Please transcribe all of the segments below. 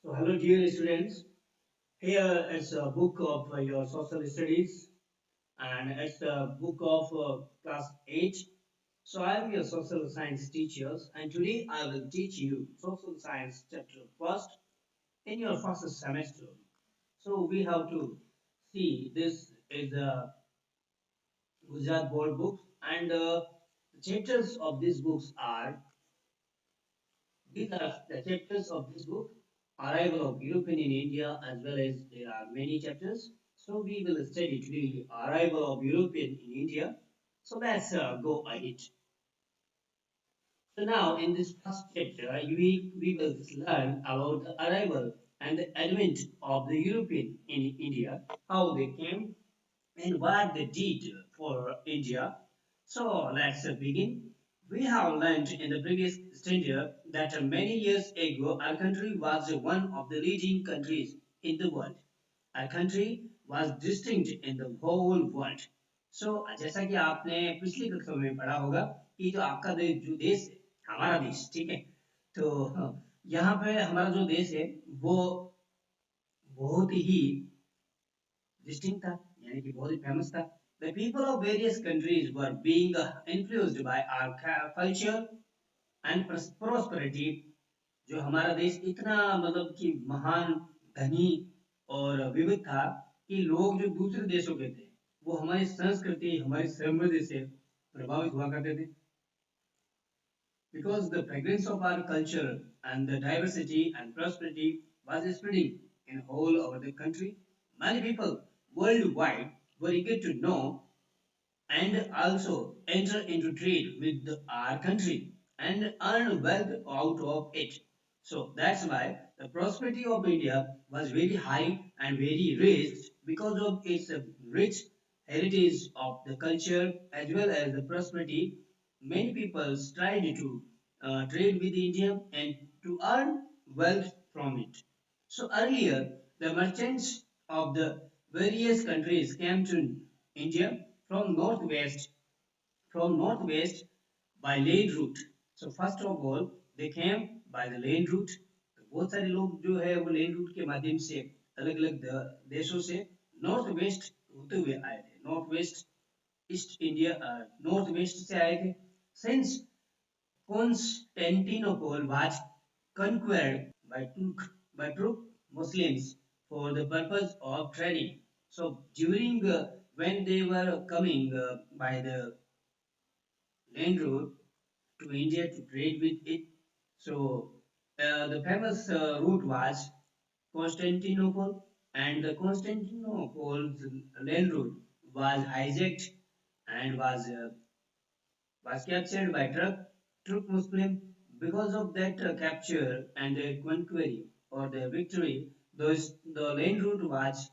So, hello, dear students. Here is a book of your social studies, and it's the book of class 8. So, I am your social science teacher, and today I will teach you social science chapter first in your first semester. So, we have to see this is a Gujarat board book, and the chapters of these books are these are the chapters of this book, Arrival of European in India, as well as there are many chapters. So we will study today Arrival of European in India. So let's go ahead. So now in this first chapter, we will learn about the arrival and the advent of the European in India, how they came and what they did for India. So let's begin. We have learned in the previous standard that many years ago our country was one of the leading countries in the world. Our country was distinct in the whole world. So जैसा कि आपने पिछली कक्षा में पढ़ा होगा कि जो आपका जो देश है हमारा देश ठीक है तो यहाँ पे हमारा जो देश है वो बहुत ही distinct था यानी कि बहुत ही फेमस था The people of various countries were being influenced by our culture and prosperity जो हमारा देश इतना मतलब कि महान धनी और विविध था कि लोग जो दूसरे देशों के थे वो हमारी संस्कृति हमारी समृद्धि से प्रभावित हुआ करते थे because the fragrance of our culture and the diversity and prosperity was spreading in all over the country. Many people worldwide were eager to know and also enter into trade with our country and earn wealth out of it. So that's why the prosperity of India was very high and very rich because of its rich heritage of the culture as well as the prosperity. Many people tried to trade with India and to earn wealth from it. So earlier, the merchants of the various countries came to India from northwest by land route. So first of all, they came by the land route. तो बहुत सारे लोग जो है वो land route के माध्यम से अलग अलग देशों से नॉर्थ वेस्ट होते हुए आए थे north west east India north west से आए थे since Constantinople was conquered by Turk Muslims for the purpose of trading. So during when they were coming by the land route to India to trade with it, so the famous route was Constantinople, and the Constantinople's land route was hijacked and was captured by Turk Muslim. Because of that capture and conquest or the victory, the land route was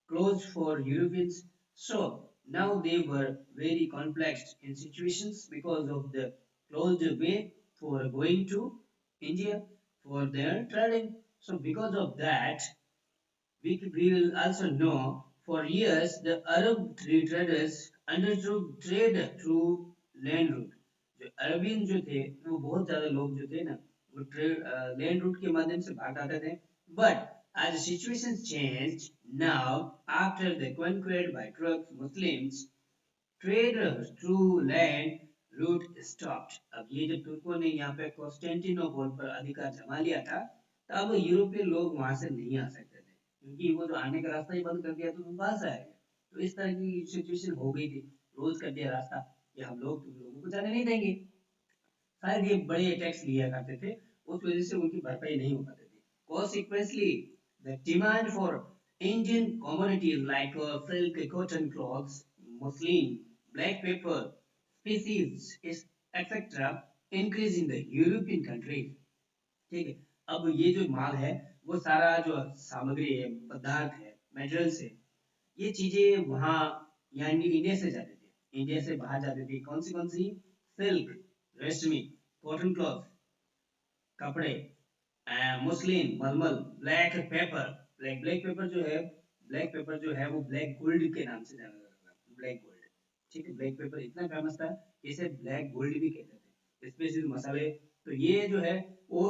closed for Europeans. So now they were very complex in situations because of the closed way for going to India for their trading. So because of that, we will also know for years the Arab traders undertook trade through land route. जो Arabian जो थे वो बहुत ज्यादा लोग जो थे ना वो ट्रेड लैंड रूट के माध्यम से भाग आते थे but as the situation changed now after the conquered by Turks Muslims trade through land route stopped. अब ये जब तुर्कों ने यहाँ पे कॉन्स्टेंटिनोपल पर अधिकार जमा लिया था तब यूरोपीय लोग वहां से नहीं आ सकते थे क्योंकि वो जो आने का रास्ता ही बंद कर दिया तो वो कहाँ से आएगा तो इस तरह की सिचुएशन हो गई थी रोज कर दिया रास्ता कि हम लोग तुम लोगों को जाने नहीं देंगे शायद ये बड़े टैक्स लिया करते थे उस वजह से उनकी भरपाई नहीं हो पाती थी consequently the demand for Indian commodities like silk cotton cloths muslin black pepper species is etc increase in the European countries ठीक है अब ये जो माल है वो सारा जो सामग्री है पदार्थ है मेटेरियल्स है ये चीजें वहाँ यानी इंडिया से जाती थी इंडिया से बाहर जाती थी कौन सी सिल्क रेशमी कॉटन क्लॉथ कपड़े मुस्लिन मलमल ब्लैक पेपर ब्लैक पेपर जो है ब्लैक पेपर जो है वो ब्लैक गोल्ड के नाम से जाना जाता था ब्लैक गोल्ड ठीक है ब्लैक पेपर इतना फेमस था कि इसे ब्लैक गोल्ड भी कहते थे स्पेशल मसाले तो ये जो है वो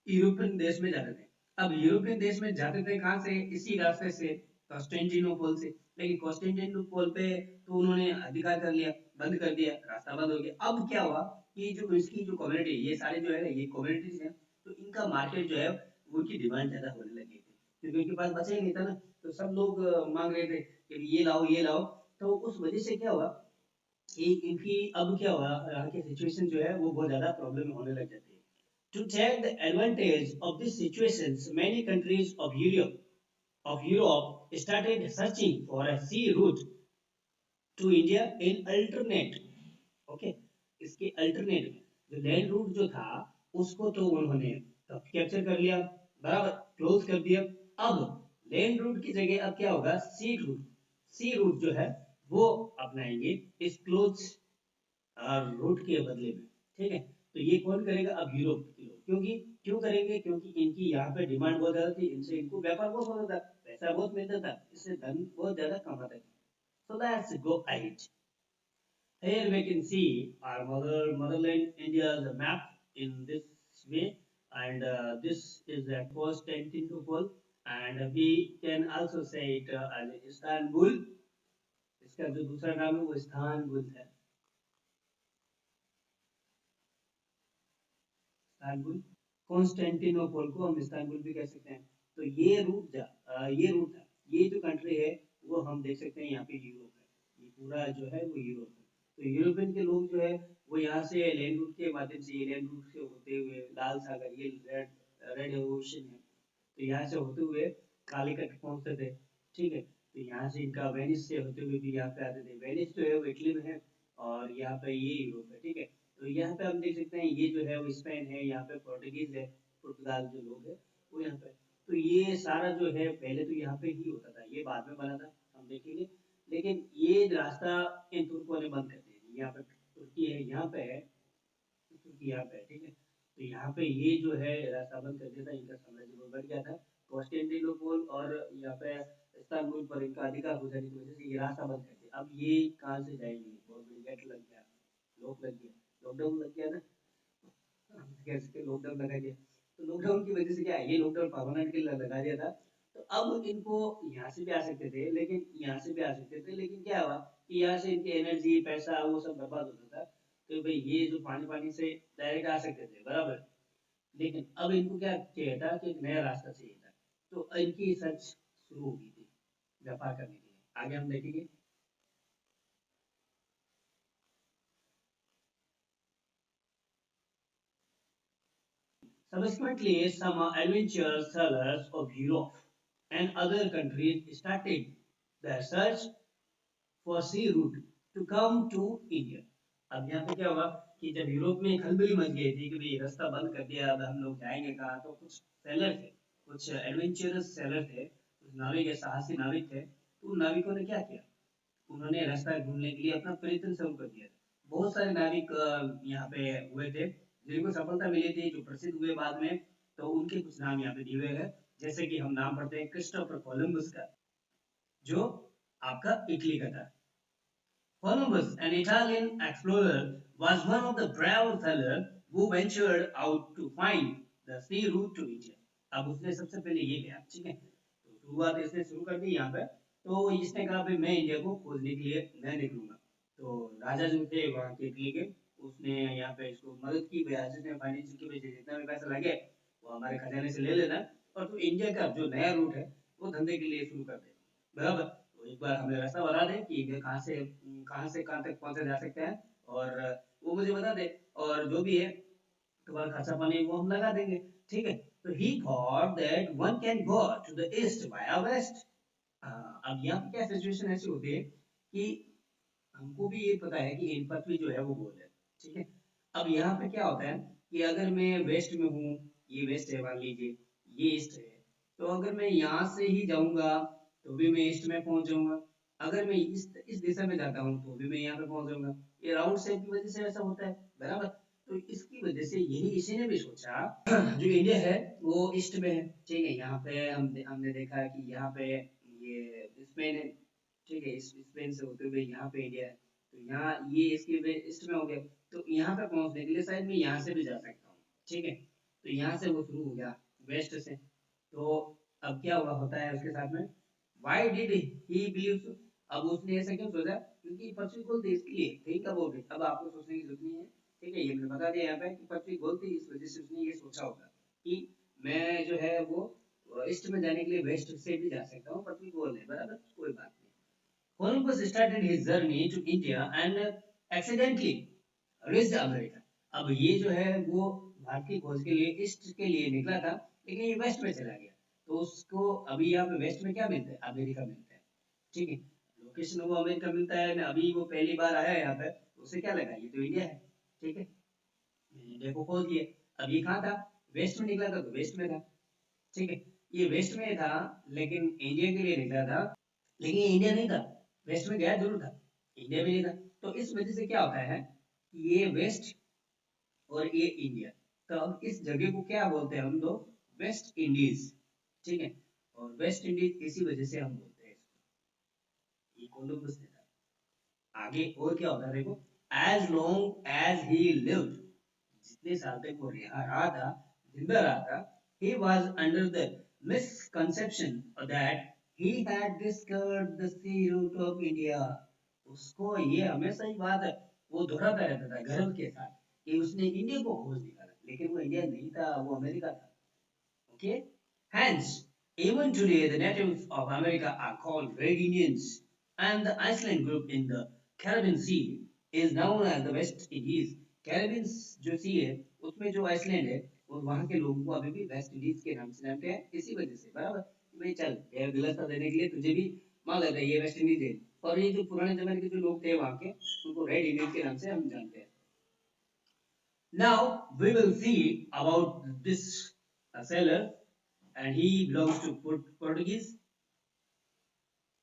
यूरोपियन देश में जाते थे। अब यूरोपियन देश में जाते थे कहाँ से? इसी रास्ते से, कॉन्स्टेंटिनोपल से। लेकिन कॉन्स्टेंटिनोपल पे तो उन्होंने अधिकार कर लिया, बंद कर दिया, रास्ता बंद हो गया। अब क्या हुआ कि जो इसकी जो कम्युनिटी, ये सारे जो है ना, ये कम्युनिटीज हैं, तो इनका मार्केट जो है वो, उनकी डिमांड ज्यादा होने लगी थी, क्योंकि उनके पास बचा ही नहीं था ना। तो सब लोग मांग रहे थे कि ये लाओ ये लाओ। तो उस वजह से क्या हुआ कि इनकी अब क्या हुआ, यहाँ की सिचुएशन जो है वो बहुत ज्यादा प्रॉब्लम होने लग जाती है। To take the advantage of these situations, many countries of Europe started searching for a sea route to India in alternate. Okay, इसके अल्टरनेट जो लैंड रूट जो था, उसको तो उन्होंने कैप्चर कर लिया, बराबर क्लोज कर दिया। अब लैंड रूट की जगह अब क्या होगा? सी रूट। सी रूट जो है वो अपनाएंगे इस क्लोज रूट के बदले में। ठीक है, तो ये कौन करेगा? अब यूरोप के लोग। क्योंकि क्यों करेंगे? क्योंकि इनकी यहाँ पे डिमांड बहुत ज्यादा थी, इनसे इनको व्यापार बहुत होता था, पैसा बहुत मिलता था, इससे धन बहुत ज्यादा कमाते थे। So let's go ahead. Here we can see our motherland India's map in this way, and this is a Constantinople, and we can also say it as Istanbul. इसका जो दूसरा नाम है वो इस्तानबुल है। इस्तानबुल, कॉन्स्टेंटिनोपल को हम इस्तानबुल भी कह सकते हैं। तो ये रूट था, ये जो कंट्री है वो हम देख सकते हैं यहाँ पे यूरोप है, ये पूरा जो है वो यूरोप है। तो यूरोपियन के लोग जो है वो यहाँ से लैंड रूट के माध्यम से, ये लैंड रूट से होते हुए लाल सागर, ये रेड रेड ओशन है, तो यहाँ से होते हुए कालीकट पहुंचते थे। ठीक है, तो यहाँ से इनका वेनिस से होते हुए भी यहाँ पे आते थे। वेनिस जो है वो इटली में है, और यहाँ पे ये यूरोप है। ठीक है, तो यहाँ पे हम देख सकते हैं ये जो है वो स्पेन है, यहाँ पे पोर्टुगीज है, पुर्तगाल जो लोग है वो यहाँ पे। तो ये सारा जो है पहले तो यहाँ पे ही होता था, ये बाद में बना था, हम देखेंगे। लेकिन ये रास्ता इन तुर्कों ने बंद कर दिया। यहाँ पे तुर्की है, यहाँ पे है तुर्की, यहाँ पे है। ठीक है, तो यहाँ पे ये जो है रास्ता बंद कर दिया था, इनका साम्राज्य बहुत बढ़ गया था। कॉन्स्टेंटिनोपल और यहाँ पे इस्तांबुल पर इनका अधिकार हो जाने की वजह से ये रास्ता बंद कर दिया। अब ये कहाँ से जाएंगे? बहुत बड़ी गेट लग गया, लॉक लग गया, लॉकडाउन लग गया ना, कह सकते लॉकडाउन लगा दिया। तो लॉकडाउन की वजह से क्या है, ये लॉकडाउन परमानेंट के लिए लगा दिया था। तो अब इनको यहाँ से भी आ सकते थे, लेकिन यहाँ से भी आ सकते थे, लेकिन क्या हुआ कि यहाँ से इनकी एनर्जी पैसा वो सब बर्बाद होता था। तो भाई ये जो पानी पानी से डायरेक्ट आ सकते थे, बराबर। लेकिन अब इनको क्या चाहिए था कि एक नया रास्ता चाहिए था। तो इनकी सर्च शुरू हो गई थी व्यापार करने के लिए। आगे हम देखेंगे। Subsequently, some adventurous sailors of Europe and other countries started their search for sea route to come to India. अब यहाँ पे क्या हुआ कि जब यूरोप में खलबली मच गई थी कि भाई रास्ता बंद कर दिया, अब हम लोग जाएंगे कहाँ, तो कुछ सेलर थे, कुछ एडवेंचरस सेलर थे, कुछ नाविक है, साहसी नाविक थे। तो उन नाविकों ने क्या किया, उन्होंने रास्ता ढूंढने के लिए अपना प्रयत्न शुरू कर दिया। बहुत सारे नाविक यहाँ पे हुए थे जिनको सफलता मिली थी, जो प्रसिद्ध हुए बाद में। तो उनके कुछ नाम यहाँ पे दिए हुए हैं। जैसे कि हम नाम पढ़ते हैं क्रिस्टोफर कोलंबस का, जो आपका इटली का था। Columbus, an Italian explorer, was one of the brave sailors who ventured out to find the sea route to India. अब उसने सबसे पहले ये किया, ठीक है, तो शुरुआत इसने शुरू कर दी यहाँ पे। तो इसने कहा भाई मैं इंडिया को खोजने के लिए मैं निकलूंगा। तो राजा जो थे वहाँ के इटली के, उसने यहाँ पे इसको मदद की, फाइनेंशियल की वजह से जितना भी पैसा लगे वो हमारे खजाने से ले लेना, और तू इंडिया का जो नया रूट है वो धंधे के लिए शुरू कर दे, बराबर। तो एक बार हमें रास्ता बता दे कि ये कहाँ से कहाँ तक पहुंचा जा सकता है, और वो मुझे बता दे, और जो भी है तुम्हारा खर्चा पानी वो हम लगा देंगे। ठीक है, तो he thought that one can go to the east via west. अब यहाँ पे क्या सिचुएशन ऐसी होती है कि हमको भी ये पता है कि इन पृथ्वी जो है वो गोल है। ठीक है, अब यहाँ पे क्या होता है कि अगर मैं वेस्ट में हूँ, ये वेस्ट है मान लीजिए, ये ईस्ट है, तो अगर मैं यहाँ से ही जाऊंगा तो भी मैं ईस्ट में पहुंच जाऊंगा। अगर मैं इस दिशा में जाता हूँ तो भी मैं यहाँ पे पहुंच जाऊंगा। ये राउंड शेप की वजह से ऐसा होता है, बराबर। तो इसकी वजह से यही इसी ने भी सोचा जो इंडिया है वो ईस्ट में है। ठीक है, यहाँ पे हमने देखा है कि यहाँ पे ये स्पेन है। ठीक है, इस स्पेन से होते हुए यहाँ पे इंडिया है, तो यहाँ ये इसके ईस्ट में हो गया। तो यहाँ पे पहुंचने के लिए शायद मैं यहाँ से भी जा सकता हूँ। ठीक है, तो यहाँ से वो शुरू हो गया वेस्ट से। तो अब क्या हुआ होता है उसके साथ में, वाई डिड ही बिलीव, अब उसने ऐसा क्यों सोचा, क्योंकि पृथ्वी गोल थी इसके लिए, थिंक अबाउट इट, अब आपको सोचने की जरूरत नहीं है। ठीक है, ये मैंने बता दिया यहाँ पे कि पृथ्वी गोल थी, इस वजह से उसने ये सोचा होगा कि मैं जो है वो ईस्ट में जाने के लिए वेस्ट से भी जा सकता हूँ, पृथ्वी गोल है, बराबर, कोई बात नहीं। Columbus started his journey to India and accidentally reached America. अब ये जो है वो भारत की खोज के लिए ईस्ट के लिए निकला था, लेकिन ये वेस्ट में चला गया। तो उसको अभी यहाँ पे वेस्ट में क्या मिलता है, अमेरिका मिलता है। ठीक है, लोकेशन वो अमेरिका मिलता है ना, अभी वो पहली बार आया है यहाँ पे, उसे क्या लगा ये तो इंडिया है। ठीक है, इंडिया को खोज लिया। अब ये कहाँ था, वेस्ट में निकला था तो वेस्ट में था। ठीक है, ये वेस्ट में था लेकिन इंडिया के लिए निकला था, लेकिन ये इंडिया नहीं था, वेस्ट में गया जरूर था, इंडिया भी नहीं था। तो इस वजह से क्या होता है, ये वेस्ट और ये इंडिया, तो अब इस जगह को क्या बोलते हैं हम लोग, वेस्ट इंडीज। ठीक है, और वेस्ट इंडीज इसी वजह से हम बोलते हैं इसको, ये कोलंबस ने था। आगे और क्या होता है देखो, as long as he lived, जितने साल तक वो रहा था, जिंदा रहा था, he was under the misconception that he had discovered the sea route of India. उसको ये हमेशा ही बात है, वो दोहराता रहता था गर्व के साथ कि उसने इंडिया को खोज निकाला, लेकिन वो इंडिया नहीं था, वो अमेरिका था। Okay? Hence, even today, the natives of America are called Red Indians, and the Iceland group in the Caribbean Sea is known as the West Indies. Caribbean जो सी है, उसमें जो आइसलैंड है, और वहाँ के लोगों को अभी भी वेस्ट इंडीज के नाम से जानते हैं, इसी वजह से, बराबर। भाई चल, यार दिलासा देने के लिए तुझे भी मान लेते हैं ये वेस्ट इंडीज है, और ये जो पुराने जमाने के जो लोग थे वहाँ के, उनको रेड इंडियन के नाम से हम जानते हैं। Now we will see about this sailor, and he belongs to Portuguese,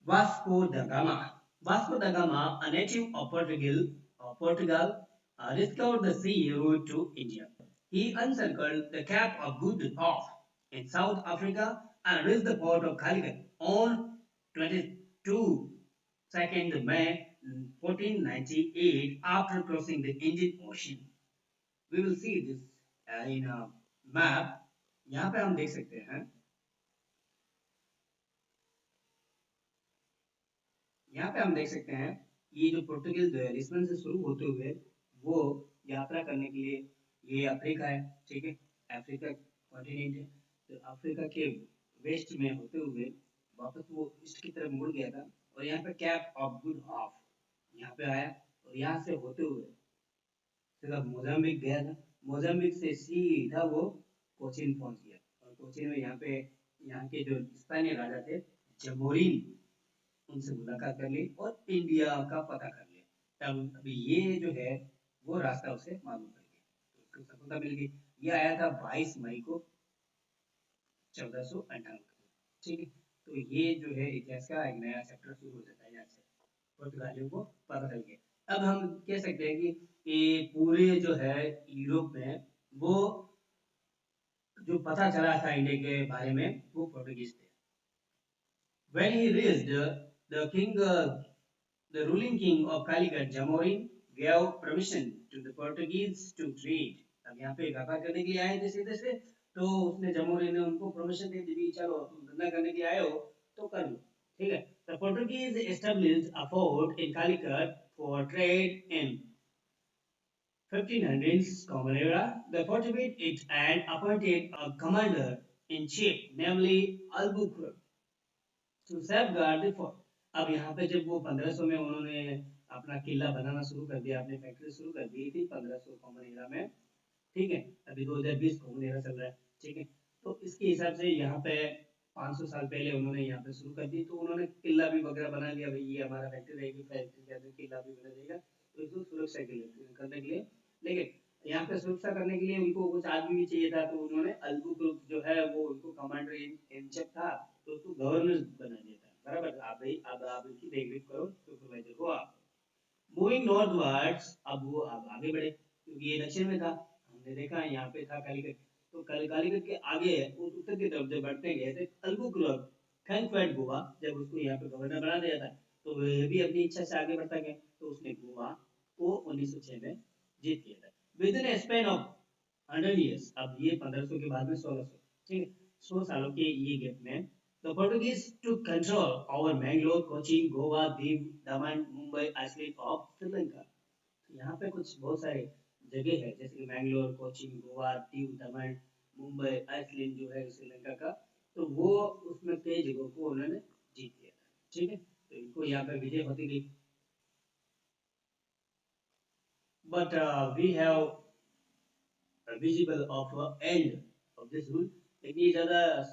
Vasco da Gama. Vasco da Gama, a native of Portugal, discovered the sea route to India. He encircled the Cape of Good Hope in South Africa and reached the port of Calicut on 22 2nd May 1498 after crossing the Indian Ocean. We will see this in a map. यहाँ पे हम देख सकते हैं, यहाँ पे हम देख सकते हैं ये जो पोर्टुगीज जो है लिस्बन से शुरू होते हुए वो यात्रा करने के लिए, ये अफ्रीका है। ठीक है, अफ्रीका कॉन्टिनेंट है, तो अफ्रीका के वेस्ट में होते हुए वापस वो ईस्ट की तरफ मुड़ गया था, और यहाँ पे कैप ऑफ गुड हाफ यहाँ पे आया, और यहाँ से होते हुए सीधा मोजाम्बिक गया था। मोजाम्बिक से सीधा वो कोचिन पहुंच गया, और कोचिन में यहाँ पे यहाँ के जो स्थानीय राजा थे जमोरिन, उनसे मुलाकात कर ली और इंडिया का पता कर लिया। तब अभी ये जो है वो रास्ता उसे मालूम पड़ गया, तो उसको सफलता मिल गई। ये आया था 22 मई को 1458। ठीक है, तो ये जो है इतिहास का एक नया चैप्टर शुरू हो जाता है यहाँ से, पुर्तगालियों को पता चल गया। अब हम कह सकते हैं कि ये पूरे जो है यूरोप में वो जो पता चला था इंडिया के बारे में वो पोर्टुगीज थे। When he reached, the king, the ruling king of Calicut, Jamorin, gave permission to the Portuguese to trade. अब यहाँ पे व्यापार करने के लिए आए थे सीधे से, तो उसने जमोरिन ने उनको परमिशन दे दी, चलो तुम धंधा करने के लिए आए हो तो कर लो। ठीक है, the Portuguese established a fort in Calicut for trade in 1500s common era. They fortified it and appointed a commander in chief, namely Albuquerque, to safeguard the fort. अब यहाँ पे जब वो 1500 में उन्होंने अपना किला बनाना शुरू कर दिया, अपनी फैक्ट्री शुरू कर दी थी 1500 कॉमन एरा में। ठीक है, अभी 2020 कॉमन एरा चल रहा है। ठीक है, तो इसके हिसाब से यहाँ पे 500 साल पहले उन्होंने यहाँ पे शुरू कर दी, तो उन्होंने किला भी वगैरह बना लिया, भाई ये हमारा फैक्ट्री रहेगी, फैक्ट्री के अंदर किला भी बना रहेगा, तो इसको सुरक्षा के लिए करने के लिए। लेकिन यहाँ पे सुरक्षा करने के लिए उनको कुछ आदमी भी चाहिए था, तो उन्होंने अल्बू ग्रुप जो है वो उनको कमांडर इन चीफ था, तो उसको गवर्नर बना दिया था, बराबर। आप भाई अब आप इसकी देखरेख करो, सुपरवाइजर हो आप। मूविंग नॉर्थवर्ड्स, अब वो अब आगे बढ़े, क्योंकि ये दक्षिण में था, हमने देखा यहाँ पे था कालीकट, तो कालीकट के आगे उस उत्तर की तरफ जब बढ़ते गए थे अल्बुकर्क खैंक्वेट गोवा, जब उसको यहाँ पे गवर्नर बना दिया था, तो वह भी अपनी इच्छा से आगे बढ़ता गया, तो उसने गोवा को 1906 में जीत लिया था। With in span of 100 years, अब ये 1500 के बाद में 1600, ठीक है, 100 सालों के ये गैप में the Portuguese to control over Mangalore, Cochin, Goa, Diu, Daman, Mumbai, Iceland of Sri Lanka. यहाँ पे कुछ बहुत सारे जगह है, जैसे कि मैंगलोर, कोचीन, गोवा, दीव, दमन, मुंबई, आइसलैंड जो है श्रीलंका का, तो वो उसमें कई जगहों को उन्होंने जीत लिया था, ठीक है, तो इनको यहाँ पर विजय होती गई। But we have visible of end of this rule, लेकिन ये ज़्यादा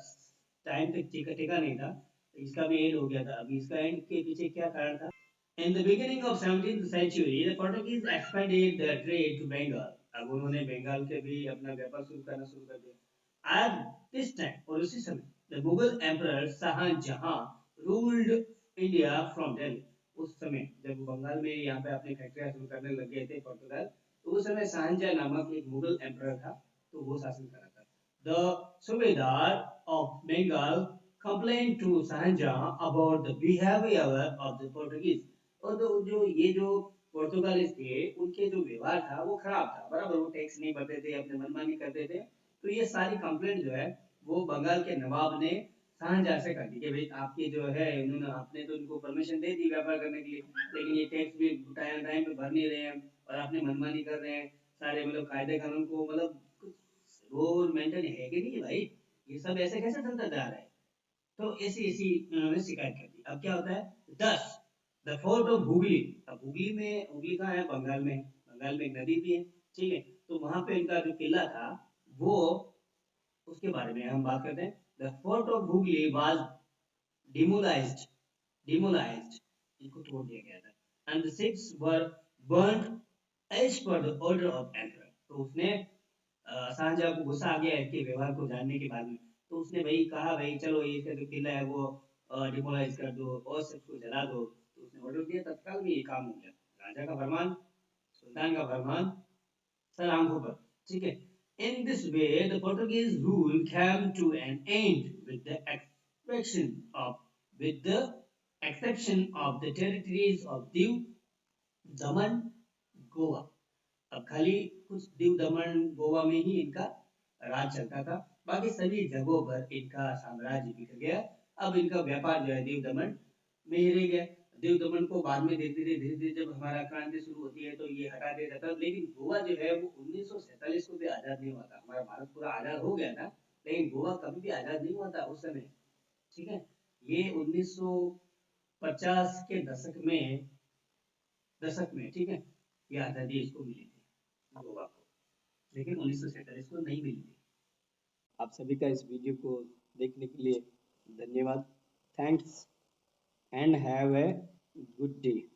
टाइम तक टिका नहीं था, तो इसका भी एंड हो गया था। अभी इसका एंड के पीछे क्या कारण था? In the beginning of 17th century, the Portuguese expanded their trade to Bengal. अब उन्होंने बंगाल के भी अपना व्यापार शुरू कर दिया। At this time, और उसी समय, the Mughal Emperor Shahjahan ruled India from Delhi. उस समय जब बंगाल में यहाँ पे अपनी फैक्ट्रियां शुरू करने लग गए थे पोर्तुगाल, तो उस समय शाहजहां नामक एक मुगल एम्परर था, तो वो शासन कर रहा था। The Subedar of Bengal complained to Shahjahan about the behavior of the Portuguese. और जो ये जो पोर्तुगालीज थे, उनके जो व्यवहार था वो खराब था, बराबर, वो टैक्स नहीं भरते थे, अपने मनमानी करते थे, तो ये सारी कंप्लेंट जो है वो बंगाल के नवाब ने शाहजहां से कर दी कि भाई आपके जो है, उन्होंने आपने तो उनको परमिशन दे दी व्यापार करने के लिए, लेकिन ये टैक्स भी टाइम टाइम पे भर नहीं रहे हैं, और आपने मनमानी कर रहे हैं, सारे मतलब कायदे कानून को मतलब रूल मेंटेन है कि नहीं है भाई, ये सब ऐसे कैसे चलता जा रहा है। तो ऐसी ऐसी उन्होंने शिकायत कर दी। अब क्या होता है? 10 द फोर्ट ऑफ हुगली। अब हुगली में, हुगली कहाँ है? बंगाल में है, बंगाल में एक नदी भी है, ठीक है, तो वहां पे इनका जो किला था वो, उसके बारे में हम बात करते हैं। The fort of Hooghly was demolished demolished, इनको तोड़ दिया गया था, and the six were burnt as per the order of emperor। तो उसने शाहजहां को गुस्सा आ गया इसके व्यवहार को जानने के बाद में, तो उसने भाई कहा भाई चलो ये इसका जो किला है वो डिमोलाइज कर दो और सबको जला दो, तो उसने ऑर्डर दिया, तत्काल में ये काम हो गया। राजा का फरमान, सुल्तान का फरमान, सर आंखों पर, ठीक है। In this way, the Portuguese rule came to an end with the exception of the territories of Diu, Daman, Goa. अब खाली कुछ दीव दमन गोवा में ही इनका राज चलता था, बाकी सभी जगहों पर इनका साम्राज्य बिखर गया। अब इनका व्यापार जो है दीव दमन में ही रह गया। दीव दमन को बाद में धीरे धीरे जब हमारा क्रांति शुरू होती है तो ये हटा दिया जाता है, लेकिन गोवा जो है वो 1947 को भी आजाद नहीं हुआ था। हमारा भारत पूरा आजाद हो गया था, लेकिन गोवा कभी भी आजाद नहीं हुआ था उस समय, ठीक है। ये 1950 के दशक में, ठीक है, ये आजादी इसको मिली थी गोवा को, लेकिन 1947 को नहीं मिली थी। आप सभी का इस वीडियो को देखने के लिए धन्यवाद। Thanks and have a good day.